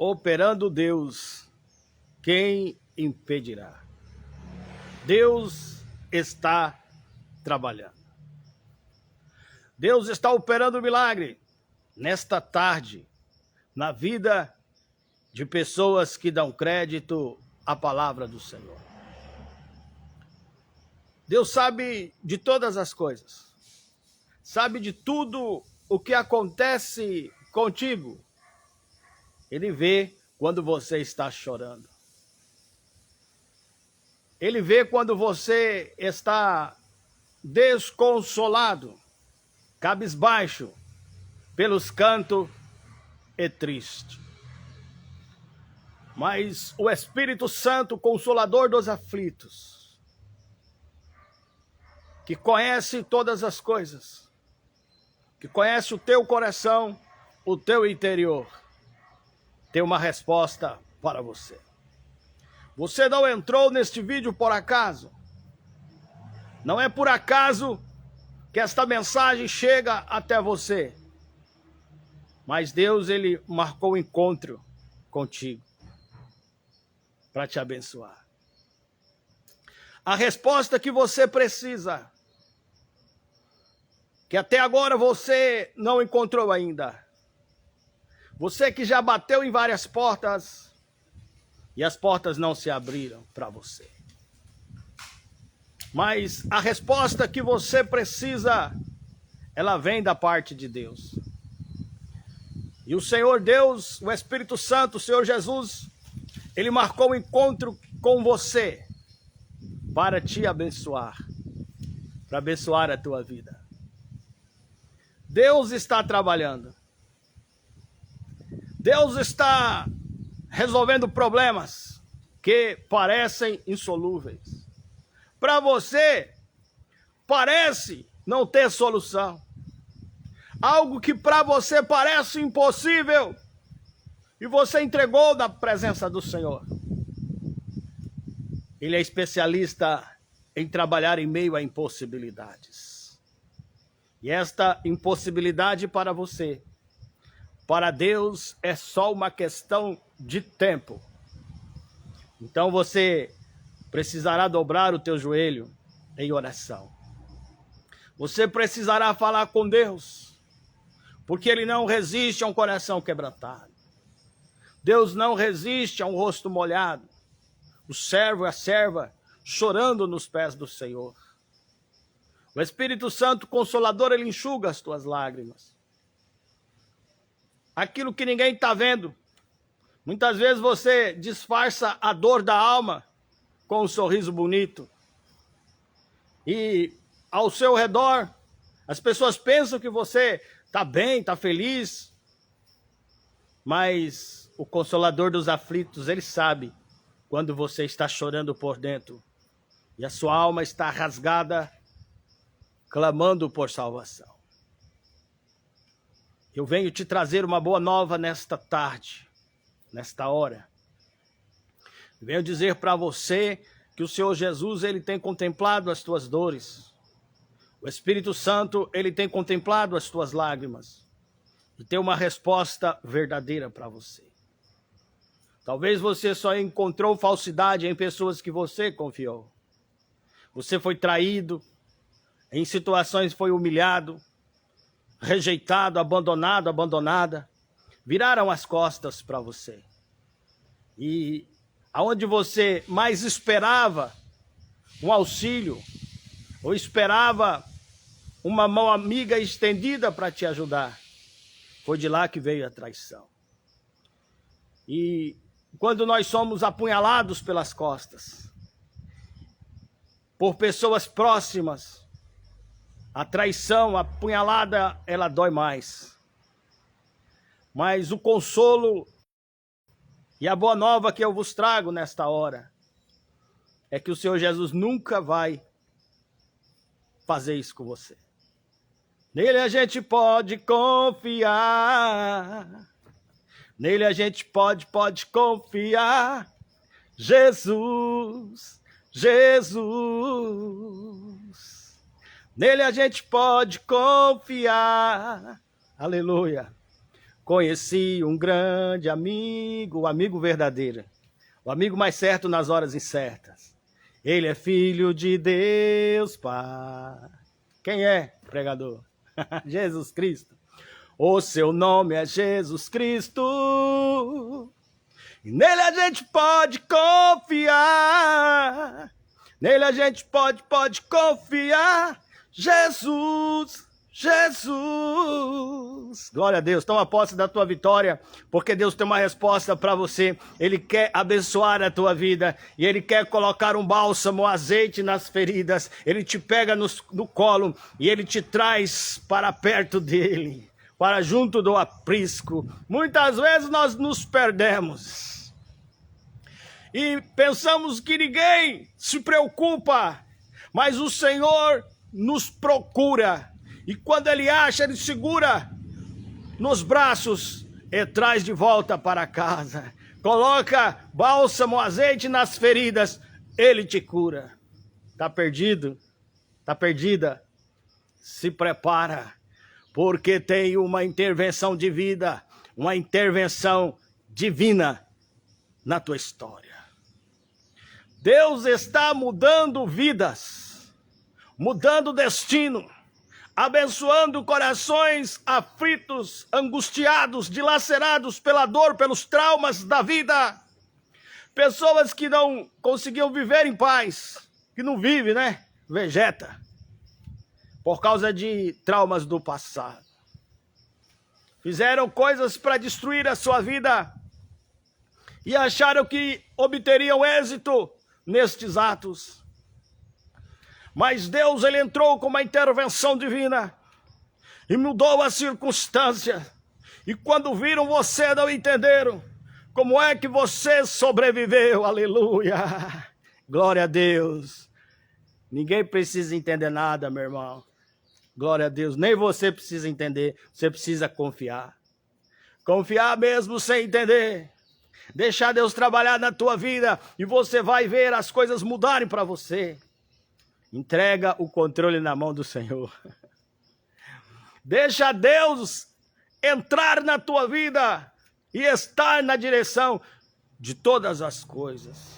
Operando Deus, quem impedirá? Deus está trabalhando. Deus está operando milagre nesta tarde, na vida de pessoas que dão crédito à palavra do Senhor. Deus sabe de todas as coisas, sabe de tudo o que acontece contigo. Ele vê quando você está chorando. Ele vê quando você está desconsolado, cabisbaixo, pelos cantos e triste. Mas o Espírito Santo, Consolador dos aflitos, que conhece todas as coisas, que conhece o teu coração, o teu interior, tem uma resposta para você. Você não entrou neste vídeo por acaso. Não é por acaso que esta mensagem chega até você. Mas Deus, ele marcou o encontro contigo para te abençoar. A resposta que você precisa, que até agora você não encontrou ainda. Você que já bateu em várias portas e as portas não se abriram para você. Mas a resposta que você precisa, ela vem da parte de Deus. E o Senhor Deus, o Espírito Santo, o Senhor Jesus, ele marcou um encontro com você para te abençoar, para abençoar a tua vida. Deus está trabalhando. Deus está resolvendo problemas que parecem insolúveis. Para você, parece não ter solução. Algo que para você parece impossível, e você entregou na presença do Senhor. Ele é especialista em trabalhar em meio a impossibilidades. E esta impossibilidade para você, para Deus, é só uma questão de tempo. Então você precisará dobrar o teu joelho em oração. Você precisará falar com Deus, porque Ele não resiste a um coração quebrantado. Deus não resiste a um rosto molhado. O servo e a serva chorando nos pés do Senhor. O Espírito Santo Consolador, ele enxuga as tuas lágrimas. Aquilo que ninguém está vendo. Muitas vezes você disfarça a dor da alma com um sorriso bonito. E ao seu redor, as pessoas pensam que você está bem, está feliz. Mas o Consolador dos aflitos, ele sabe quando você está chorando por dentro. E a sua alma está rasgada, clamando por salvação. Eu venho te trazer uma boa nova nesta tarde, nesta hora. Venho dizer para você que o Senhor Jesus, ele tem contemplado as tuas dores. O Espírito Santo, ele tem contemplado as tuas lágrimas. E tem uma resposta verdadeira para você. Talvez você só encontrou falsidade em pessoas que você confiou. Você foi traído, em situações foi humilhado, rejeitado, abandonado, abandonada. Viraram as costas para você. E aonde você mais esperava um auxílio, ou esperava uma mão amiga estendida para te ajudar, foi de lá que veio a traição. E quando nós somos apunhalados pelas costas, por pessoas próximas, a traição, a punhalada, ela dói mais. Mas o consolo e a boa nova que eu vos trago nesta hora é que o Senhor Jesus nunca vai fazer isso com você. Nele a gente pode confiar. Nele a gente pode confiar. Jesus, Jesus. Nele a gente pode confiar. Aleluia. conheci um grande amigo, o amigo verdadeiro, o amigo mais certo nas horas incertas. Ele é filho de Deus, Pai. Quem é, pregador? Jesus Cristo. O seu nome é Jesus Cristo. E nele a gente pode confiar. Nele a gente pode confiar. Jesus, Jesus. Glória a Deus. Toma posse da tua vitória, porque Deus tem uma resposta para você. Ele quer abençoar a tua vida e Ele quer colocar um bálsamo, um azeite nas feridas. Ele te pega no colo e Ele te traz para perto dele, para junto do aprisco. Muitas vezes nós nos perdemos e pensamos que ninguém se preocupa, mas o Senhor nos procura. E quando Ele acha, Ele segura nos braços e traz de volta para casa. Coloca bálsamo, azeite nas feridas, Ele te cura. Está perdido? Está perdida? Se prepara, porque tem uma intervenção de vida, uma intervenção divina na tua história. Deus está mudando vidas, mudando destino, abençoando corações aflitos, angustiados, dilacerados pela dor, pelos traumas da vida. Pessoas que não conseguiam viver em paz, que não vive, né? Vegeta, por causa de traumas do passado. Fizeram coisas para destruir a sua vida e acharam que obteriam êxito nestes atos. Mas Deus, Ele entrou com uma intervenção divina e mudou a circunstância. E quando viram você, não entenderam como é que você sobreviveu. Aleluia! Glória a Deus! Ninguém precisa entender nada, meu irmão. Glória a Deus! Nem você precisa entender, você precisa confiar. Confiar mesmo sem entender. Deixar Deus trabalhar na tua vida e você vai ver as coisas mudarem para você. Entrega o controle na mão do Senhor. Deixa Deus entrar na tua vida e estar na direção de todas as coisas.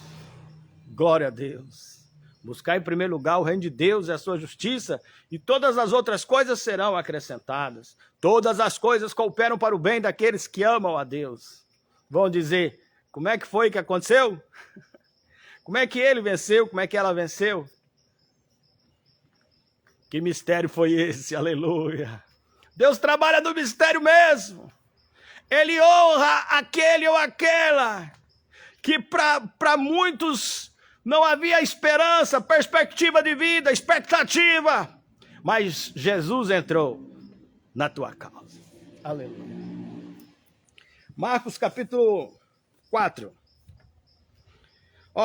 Glória a Deus. Buscar em primeiro lugar o reino de Deus e a sua justiça, e todas as outras coisas serão acrescentadas. Todas as coisas cooperam para o bem daqueles que amam a Deus. Vão dizer, como é que foi que aconteceu? Como é que ele venceu? Como é que ela venceu? Que mistério foi esse? Aleluia! Deus trabalha no mistério mesmo. Ele honra aquele ou aquela que para muitos não havia esperança, perspectiva de vida, expectativa. Mas Jesus entrou na tua causa. Aleluia. Marcos capítulo 4.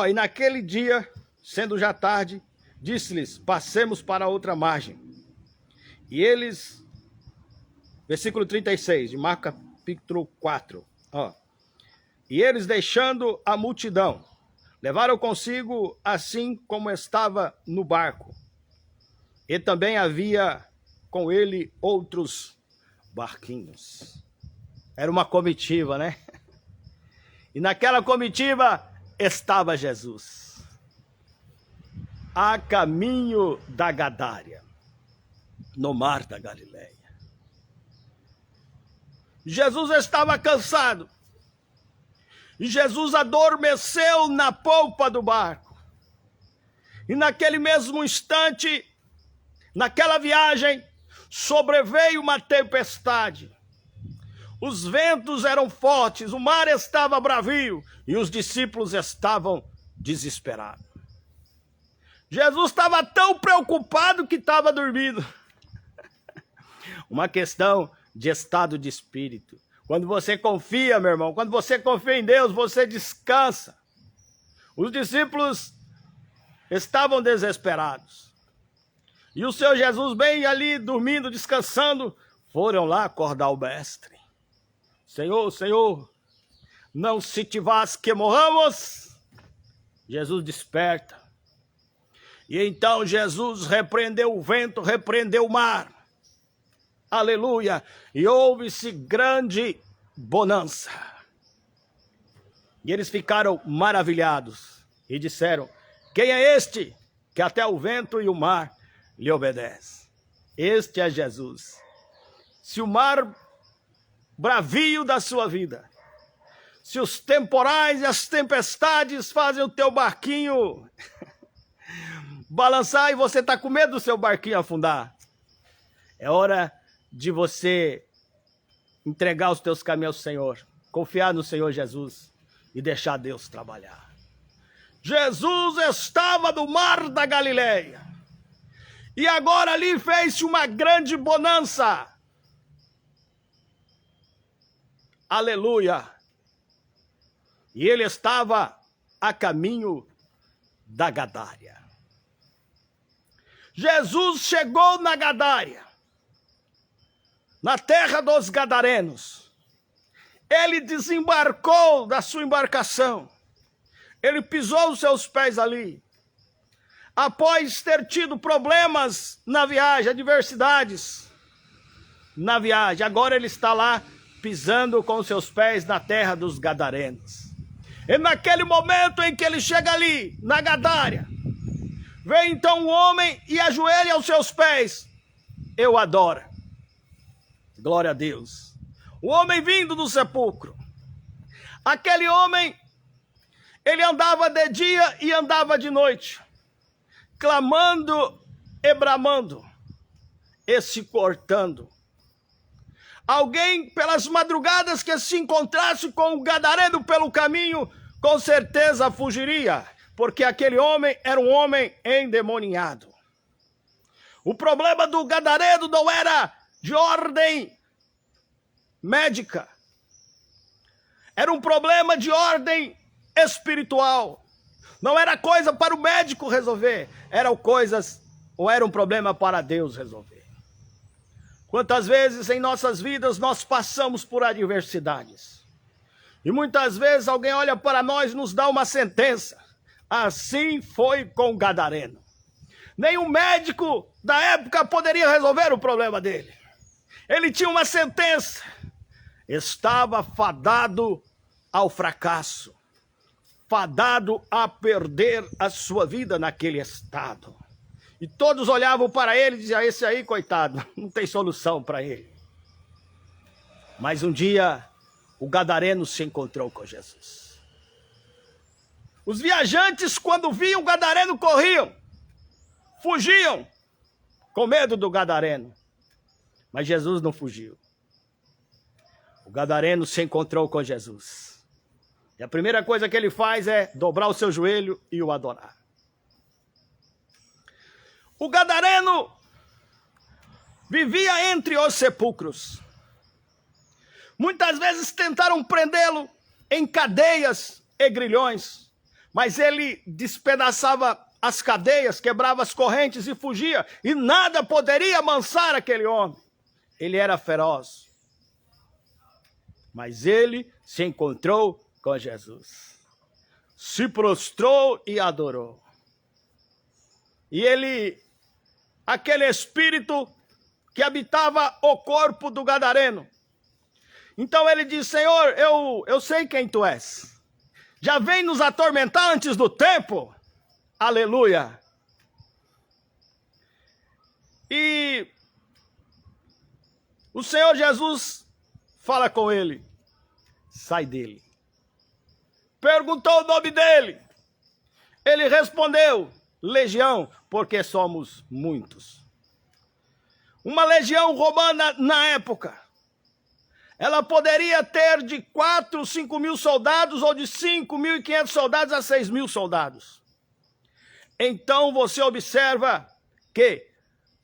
E naquele dia, sendo já tarde, disse-lhes, passemos para outra margem. E eles, versículo 36, de Marcos capítulo 4. E eles, deixando a multidão, levaram consigo assim como estava no barco. E também havia com ele outros barquinhos. Era uma comitiva, né? E naquela comitiva estava Jesus, a caminho da Gadária, no mar da Galileia. Jesus estava cansado. E Jesus adormeceu na polpa do barco. E naquele mesmo instante, naquela viagem, sobreveio uma tempestade. Os ventos eram fortes, o mar estava bravio e os discípulos estavam desesperados. Jesus estava tão preocupado que estava dormindo. Uma questão de estado de espírito. Quando você confia, meu irmão, quando você confia em Deus, você descansa. Os discípulos estavam desesperados. E o Senhor Jesus, bem ali, dormindo, descansando, foram lá acordar o mestre. Senhor, Senhor, não se te vás que morramos. Jesus desperta. E então Jesus repreendeu o vento, repreendeu o mar. Aleluia! E houve-se grande bonança. E eles ficaram maravilhados e disseram: quem é este que até o vento e o mar lhe obedecem? Este é Jesus. Se o mar bravio da sua vida, se os temporais e as tempestades fazem o teu barquinho balançar e você está com medo do seu barquinho afundar, é hora de você entregar os teus caminhos ao Senhor, confiar no Senhor Jesus e deixar Deus trabalhar. Jesus estava no mar da Galileia e agora ali fez-se uma grande bonança. Aleluia! E ele estava a caminho da Gadária. Jesus chegou na Gadária, na terra dos Gadarenos. Ele desembarcou da sua embarcação. Ele pisou os seus pés ali. Após ter tido problemas na viagem, adversidades na viagem, agora ele está lá pisando com seus pés na terra dos Gadarenos. E naquele momento em que ele chega ali, na Gadária, vem então um homem e ajoelha aos seus pés. Eu adoro. Glória a Deus. O homem vindo do sepulcro. Aquele homem, ele andava de dia e andava de noite, clamando e bramando e se cortando. Alguém pelas madrugadas que se encontrasse com o gadareno pelo caminho, com certeza fugiria, porque aquele homem era um homem endemoniado. O problema do gadareno não era de ordem médica, era um problema de ordem espiritual. Não era coisa para o médico resolver, era um problema para Deus resolver. Quantas vezes em nossas vidas nós passamos por adversidades. E muitas vezes alguém olha para nós e nos dá uma sentença. Assim foi com o gadareno. Nenhum médico da época poderia resolver o problema dele. Ele tinha uma sentença. Estava fadado ao fracasso. Fadado a perder a sua vida naquele estado. E todos olhavam para ele e diziam: esse aí, coitado, não tem solução para ele. Mas um dia, o gadareno se encontrou com Jesus. Os viajantes, quando viam o gadareno, corriam, fugiam, com medo do gadareno. Mas Jesus não fugiu. O gadareno se encontrou com Jesus. E a primeira coisa que ele faz é dobrar o seu joelho e o adorar. O gadareno vivia entre os sepulcros. Muitas vezes tentaram prendê-lo em cadeias e grilhões, mas ele despedaçava as cadeias, quebrava as correntes e fugia, e nada poderia amansar aquele homem. Ele era feroz. Mas ele se encontrou com Jesus, se prostrou e adorou. E aquele espírito que habitava o corpo do gadareno. Então ele diz: Senhor, eu sei quem tu és. Já vem nos atormentar antes do tempo. Aleluia. E o Senhor Jesus fala com ele: sai dele. Perguntou o nome dele. Ele respondeu: legião, porque somos muitos. Uma legião romana na época, ela poderia ter de 4, 5 mil soldados, ou de 5.500 soldados a 6.000 soldados. Então você observa que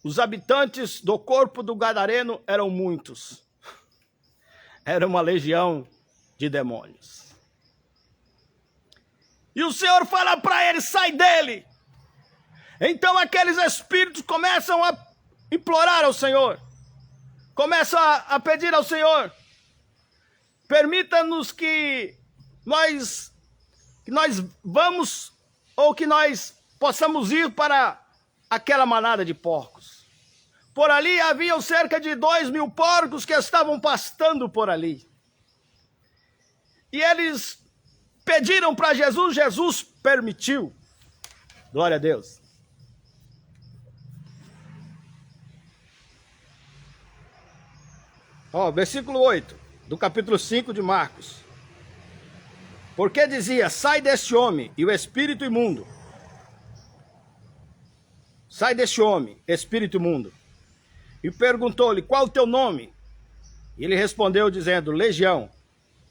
os habitantes do corpo do gadareno eram muitos. Era uma legião de demônios. E o Senhor fala para ele: sai dele. Então aqueles espíritos começam a implorar ao Senhor, começam a pedir ao Senhor: permita-nos que nós vamos, ou que nós possamos ir para aquela manada de porcos. Por ali haviam cerca de 2.000 porcos que estavam pastando por ali. E eles pediram para Jesus, Jesus permitiu. Glória a Deus. Versículo 8, do capítulo 5 de Marcos. Porque dizia, sai deste homem, e o espírito imundo. Sai deste homem, espírito imundo. E perguntou-lhe, qual o teu nome? E ele respondeu dizendo, Legião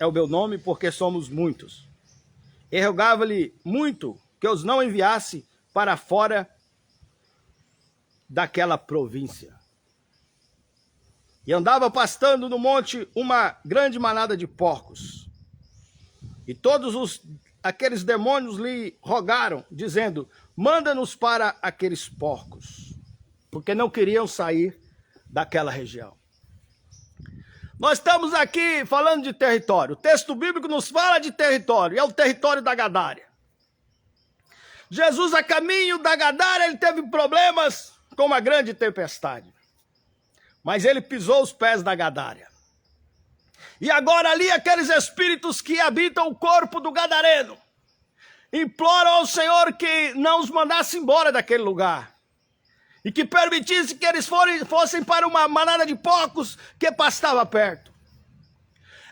é o meu nome, porque somos muitos. E rogava-lhe muito que os não enviasse para fora daquela província. E andava pastando no monte uma grande manada de porcos. E todos aqueles demônios lhe rogaram, dizendo, manda-nos para aqueles porcos, porque não queriam sair daquela região. Nós estamos aqui falando de território. O texto bíblico nos fala de território, é o território da Gadária. Jesus, a caminho da Gadária, ele teve problemas com uma grande tempestade. Mas ele pisou os pés da Gadária. E agora ali aqueles espíritos que habitam o corpo do gadareno imploram ao Senhor que não os mandasse embora daquele lugar. E que permitisse que eles fossem para uma manada de porcos que pastava perto.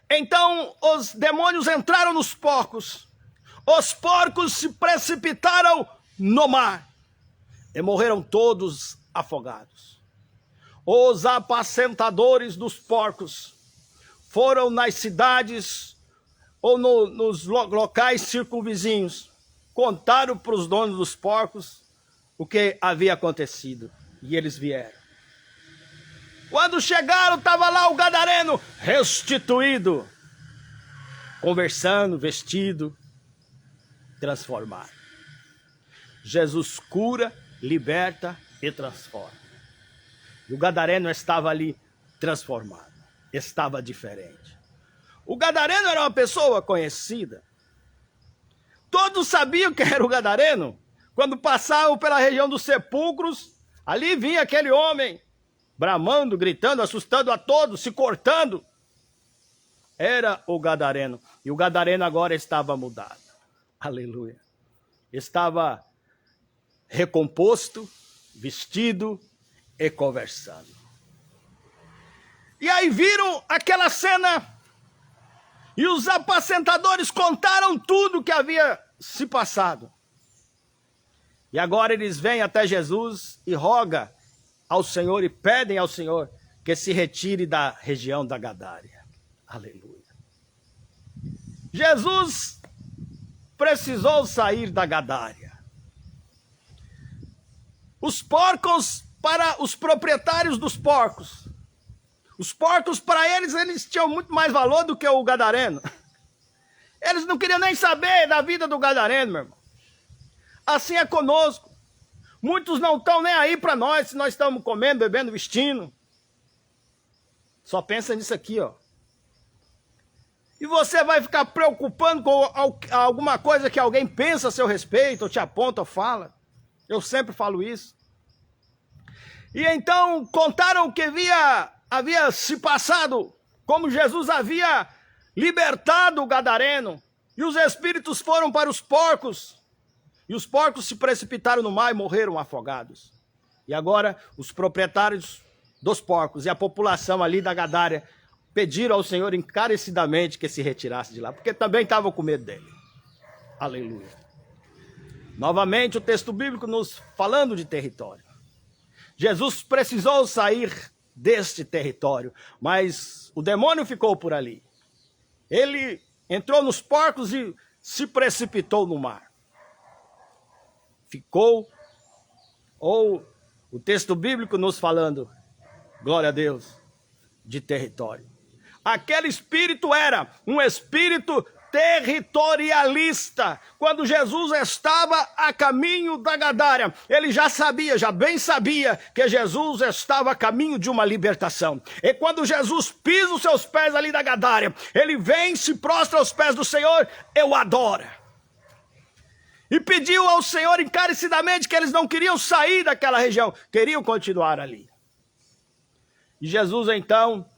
Então os demônios entraram nos porcos. Os porcos se precipitaram no mar. E morreram todos afogados. Os apacentadores dos porcos foram nas cidades ou nos locais circunvizinhos. Contaram para os donos dos porcos o que havia acontecido. E eles vieram. Quando chegaram, estava lá o gadareno restituído. Conversando, vestido, transformado. Jesus cura, liberta e transforma. E o gadareno estava ali transformado. Estava diferente. O gadareno era uma pessoa conhecida. Todos sabiam que era o gadareno. Quando passavam pela região dos sepulcros, ali vinha aquele homem, bramando, gritando, assustando a todos, se cortando. Era o gadareno. E o gadareno agora estava mudado. Aleluia. Estava recomposto, vestido e conversando. E aí viram aquela cena e os apacentadores contaram tudo que havia se passado. E agora eles vêm até Jesus e rogam ao Senhor e pedem ao Senhor que se retire da região da Gadária. Aleluia. Jesus precisou sair da Gadária. Os porcos para os proprietários dos porcos. Os porcos, para eles tinham muito mais valor do que o gadareno. Eles não queriam nem saber da vida do gadareno, meu irmão. Assim é conosco. Muitos não estão nem aí para nós, se nós estamos comendo, bebendo, vestindo. Só pensa nisso aqui, ó. E você vai ficar preocupando com alguma coisa que alguém pensa a seu respeito, ou te aponta ou fala. Eu sempre falo isso. E então contaram que havia se passado, como Jesus havia libertado o gadareno, e os espíritos foram para os porcos, e os porcos se precipitaram no mar e morreram afogados. E agora os proprietários dos porcos e a população ali da Gadária pediram ao Senhor encarecidamente que se retirasse de lá, porque também estavam com medo dele. Aleluia. Novamente o texto bíblico nos falando de território. Jesus precisou sair deste território, mas o demônio ficou por ali. Ele entrou nos porcos e se precipitou no mar. Ficou, ou o texto bíblico nos falando, glória a Deus, de território. Aquele espírito era um espírito territorialista. Quando Jesus estava a caminho da Gadária, ele já bem sabia que Jesus estava a caminho de uma libertação. E quando Jesus pisa os seus pés ali da Gadária, ele vem, se prostra aos pés do Senhor e o adora. E pediu ao Senhor encarecidamente que eles não queriam sair daquela região, queriam continuar ali. E Jesus então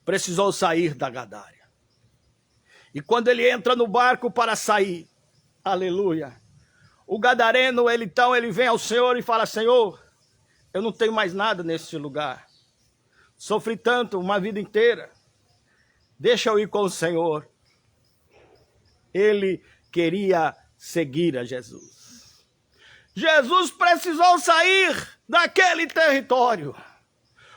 precisou sair da Gadária. E quando ele entra no barco para sair, aleluia, o gadareno, ele vem ao Senhor e fala: Senhor, eu não tenho mais nada neste lugar. Sofri tanto uma vida inteira. Deixa eu ir com o Senhor. Ele queria seguir a Jesus. Jesus precisou sair daquele território.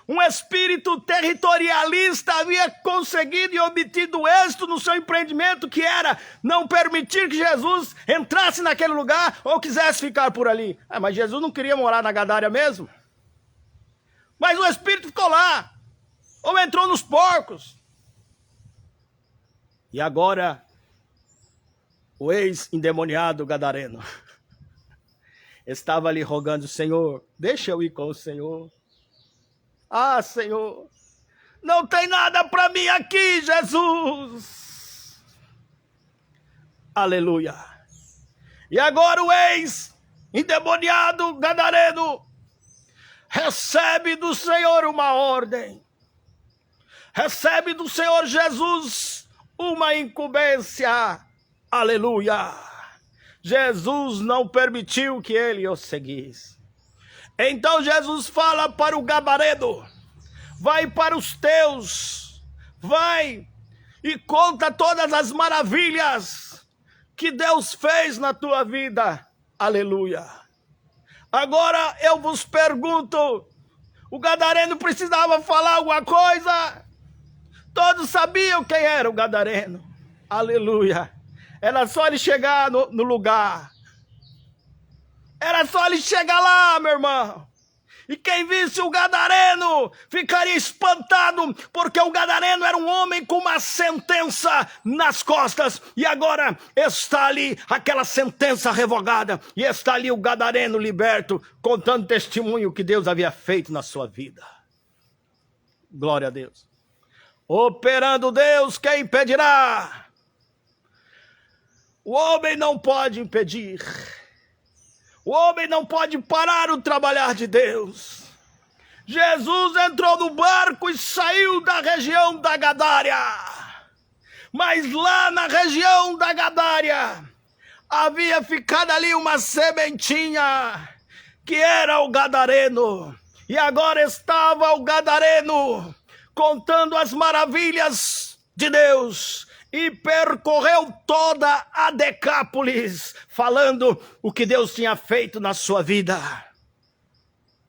Um espírito territorialista havia conseguido e obtido êxito no seu empreendimento, que era não permitir que Jesus entrasse naquele lugar ou quisesse ficar por ali. Mas Jesus não queria morar na Gadária mesmo. Mas o espírito ficou lá, ou entrou nos porcos. E agora, o ex-endemoniado gadareno estava ali rogando: Senhor, deixa eu ir com o Senhor. Ah, Senhor, não tem nada para mim aqui, Jesus. Aleluia. E agora o ex-endemoniado gadareno recebe do Senhor uma ordem. Recebe do Senhor Jesus uma incumbência. Aleluia. Jesus não permitiu que ele o seguisse. Então Jesus fala para o gadareno: vai para os teus, vai e conta todas as maravilhas que Deus fez na tua vida. Aleluia. Agora eu vos pergunto, o gadareno precisava falar alguma coisa? Todos sabiam quem era o gadareno. Aleluia. Era só ele chegar no lugar. Era só ele chegar lá, meu irmão. E quem visse o gadareno ficaria espantado, porque o gadareno era um homem com uma sentença nas costas. E agora está ali aquela sentença revogada. E está ali o gadareno liberto, contando testemunho que Deus havia feito na sua vida. Glória a Deus. Operando Deus, quem impedirá? O homem não pode impedir. O homem não pode parar o trabalhar de Deus. Jesus entrou no barco e saiu da região da Gadária. Mas lá na região da Gadária havia ficado ali uma sementinha, que era o gadareno. E agora estava o gadareno contando as maravilhas de Deus. E percorreu toda a Decápolis, falando o que Deus tinha feito na sua vida.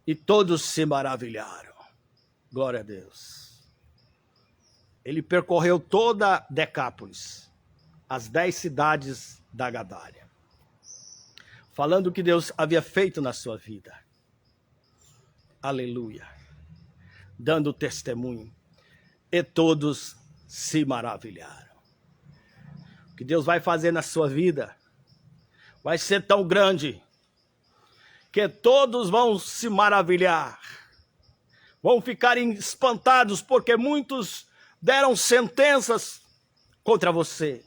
E todos se maravilharam. Glória a Deus. Ele percorreu toda Decápolis, as 10 cidades da Gadária, falando o que Deus havia feito na sua vida. Aleluia. Dando testemunho. E todos se maravilharam. O que Deus vai fazer na sua vida vai ser tão grande que todos vão se maravilhar. Vão ficar espantados, porque muitos deram sentenças contra você.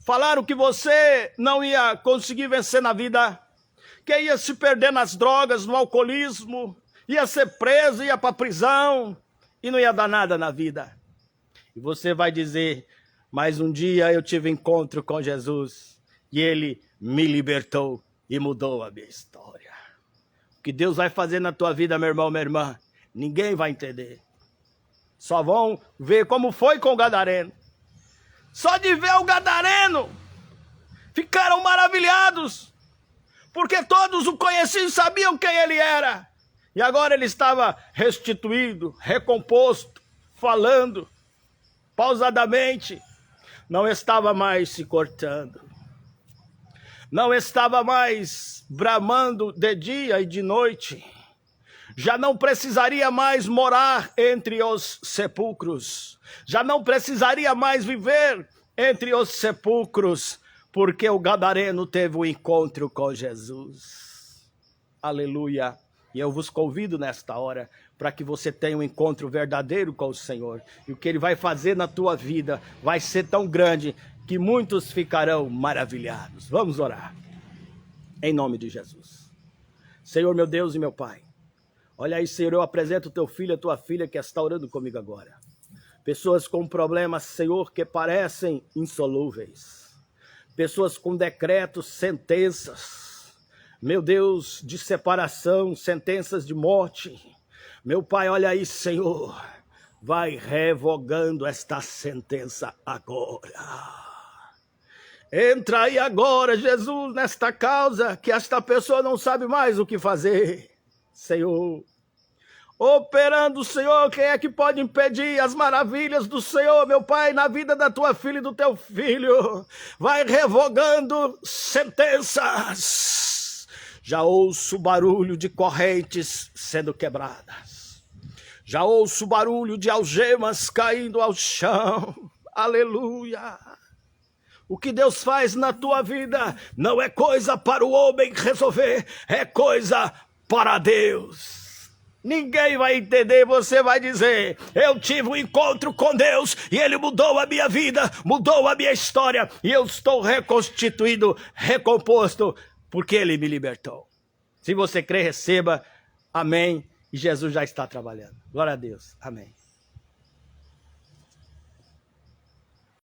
Falaram que você não ia conseguir vencer na vida, que ia se perder nas drogas, no alcoolismo, ia ser preso, ia para a prisão e não ia dar nada na vida. E você vai dizer: mas um dia eu tive encontro com Jesus e ele me libertou e mudou a minha história. O que Deus vai fazer na tua vida, meu irmão, minha irmã, ninguém vai entender. Só vão ver como foi com o gadareno. Só de ver o gadareno, ficaram maravilhados, porque todos o conheciam e sabiam quem ele era. E agora ele estava restituído, recomposto, falando pausadamente. Não estava mais se cortando. Não estava mais bramando de dia e de noite. Já não precisaria mais morar entre os sepulcros. Já não precisaria mais viver entre os sepulcros, porque o gadareno teve um encontro com Jesus. Aleluia. E eu vos convido nesta hora para que você tenha um encontro verdadeiro com o Senhor. E o que Ele vai fazer na tua vida vai ser tão grande que muitos ficarão maravilhados. Vamos orar. Em nome de Jesus. Senhor, meu Deus e meu Pai. Olha aí, Senhor, eu apresento o teu filho, a tua filha que está orando comigo agora. Pessoas com problemas, Senhor, que parecem insolúveis. Pessoas com decretos, sentenças, meu Deus, de separação, sentenças de morte. Meu Pai, olha aí, Senhor, vai revogando esta sentença agora. Entra aí agora, Jesus, nesta causa, que esta pessoa não sabe mais o que fazer, Senhor. Operando, Senhor, quem é que pode impedir as maravilhas do Senhor, meu Pai, na vida da tua filha e do teu filho? Vai revogando sentenças. Já ouço o barulho de correntes sendo quebradas. Já ouço o barulho de algemas caindo ao chão. Aleluia. O que Deus faz na tua vida não é coisa para o homem resolver, é coisa para Deus. Ninguém vai entender, você vai dizer, eu tive um encontro com Deus e Ele mudou a minha vida, mudou a minha história e eu estou reconstituído, recomposto, porque Ele me libertou. Se você crê, receba, amém, e Jesus já está trabalhando. Glória a Deus, amém.